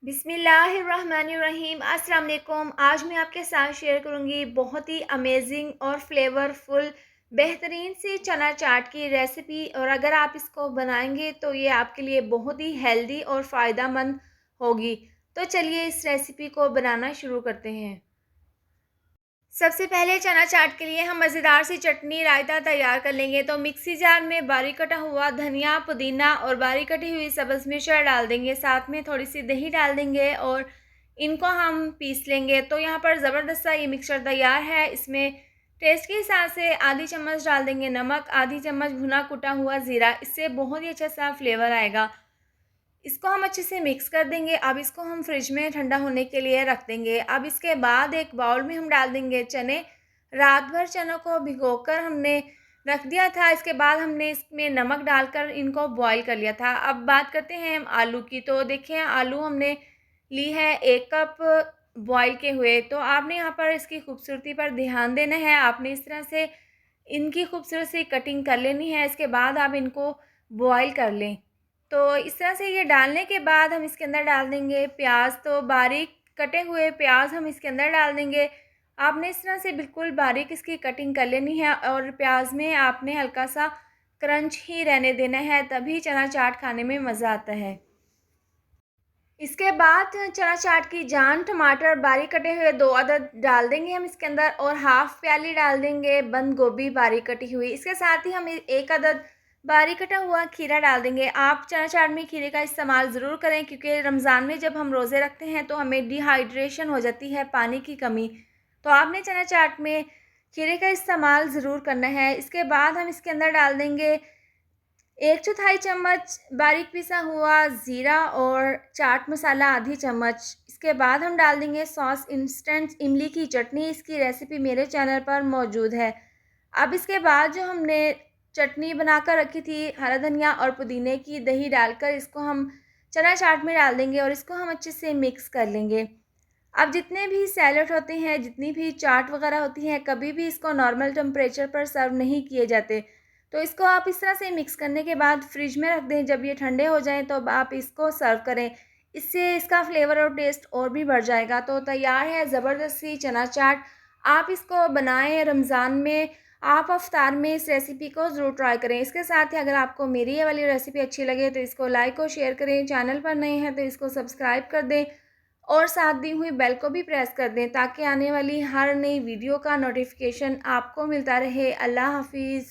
बिस्मिल्लाहिर्रहमानिर्रहीम। अस्सलाम वालेकुम। आज मैं आपके साथ शेयर करूंगी बहुत ही अमेजिंग और फ्लेवरफुल बेहतरीन सी चना चाट की रेसिपी। और अगर आप इसको बनाएंगे तो ये आपके लिए बहुत ही हेल्दी और फ़ायदा मंद होगी। तो चलिए इस रेसिपी को बनाना शुरू करते हैं। सबसे पहले चना चाट के लिए हम मज़ेदार सी चटनी रायता तैयार कर लेंगे। तो मिक्सी जार में बारीक कटा हुआ धनिया, पुदीना और बारीक कटी हुई सब्ज़ मिर्च डाल देंगे। साथ में थोड़ी सी दही डाल देंगे और इनको हम पीस लेंगे। तो यहाँ पर ज़बरदस्त सा ये मिक्सचर तैयार है। इसमें टेस्ट के हिसाब से आधी चम्मच डाल देंगे नमक, आधी चम्मच भुना कुटा हुआ ज़ीरा। इससे बहुत ही अच्छा सा फ्लेवर आएगा। इसको हम अच्छे से मिक्स कर देंगे। अब इसको हम फ्रिज में ठंडा होने के लिए रख देंगे। अब इसके बाद एक बाउल में हम डाल देंगे चने। रात भर चनों को भिगोकर हमने रख दिया था। इसके बाद हमने इसमें नमक डालकर इनको बॉईल कर लिया था। अब बात करते हैं हम आलू की। तो देखिए आलू हमने ली है 1 कप बॉईल किए हुए। तो आपने यहाँ पर इसकी खूबसूरती पर ध्यान देना है। आपने इस तरह से इनकी खूबसूरत सी कटिंग कर लेनी है। इसके बाद आप इनको बॉईल कर लें। तो इस तरह से ये डालने के बाद हम इसके अंदर डाल देंगे प्याज। तो बारीक कटे हुए प्याज हम इसके अंदर डाल देंगे। आपने इस तरह से बिल्कुल बारीक इसकी कटिंग कर लेनी है और प्याज में आपने हल्का सा क्रंच ही रहने देना है, तभी चना चाट खाने में मज़ा आता है। इसके बाद चना चाट की जान टमाटर बारीक कटे हुए 2 अदद डाल देंगे हम इसके अंदर और हाफ़ प्याली डाल देंगे बंद गोभी बारीक कटी हुई। इसके साथ ही हम 1 अदद बारीक कटा हुआ खीरा डाल देंगे। आप चना चाट में खीरे का इस्तेमाल ज़रूर करें, क्योंकि रमज़ान में जब हम रोज़े रखते हैं तो हमें डिहाइड्रेशन हो जाती है, पानी की कमी। तो आपने चना चाट में खीरे का इस्तेमाल ज़रूर करना है। इसके बाद हम इसके अंदर डाल देंगे 1/4 चम्मच बारीक पिसा हुआ ज़ीरा और चाट मसाला आधी चम्मच। इसके बाद हम डाल देंगे सॉस इंस्टेंट इमली की चटनी। इसकी रेसिपी मेरे चैनल पर मौजूद है। अब इसके बाद जो हमने चटनी बनाकर रखी थी हरा धनिया और पुदीने की, दही डालकर इसको हम चना चाट में डाल देंगे और इसको हम अच्छे से मिक्स कर लेंगे। अब जितने भी सैलेड होते हैं, जितनी भी चाट वगैरह होती हैं, कभी भी इसको नॉर्मल टेम्परेचर पर सर्व नहीं किए जाते। तो इसको आप इस तरह से मिक्स करने के बाद फ्रिज में रख दें। जब ये ठंडे हो जाएँ तो आप इसको सर्व करें। इससे इसका फ्लेवर और टेस्ट और भी बढ़ जाएगा। तो तैयार है ज़बरदस्त सी चना चाट। आप इसको बनाएँ रमज़ान में, आप इफ्तार में इस रेसिपी को ज़रूर ट्राई करें। इसके साथ ही अगर आपको मेरी ये वाली रेसिपी अच्छी लगे तो इसको लाइक और शेयर करें। चैनल पर नए हैं तो इसको सब्सक्राइब कर दें और साथ दी हुई बेल को भी प्रेस कर दें, ताकि आने वाली हर नई वीडियो का नोटिफिकेशन आपको मिलता रहे। अल्लाह हाफ़िज़।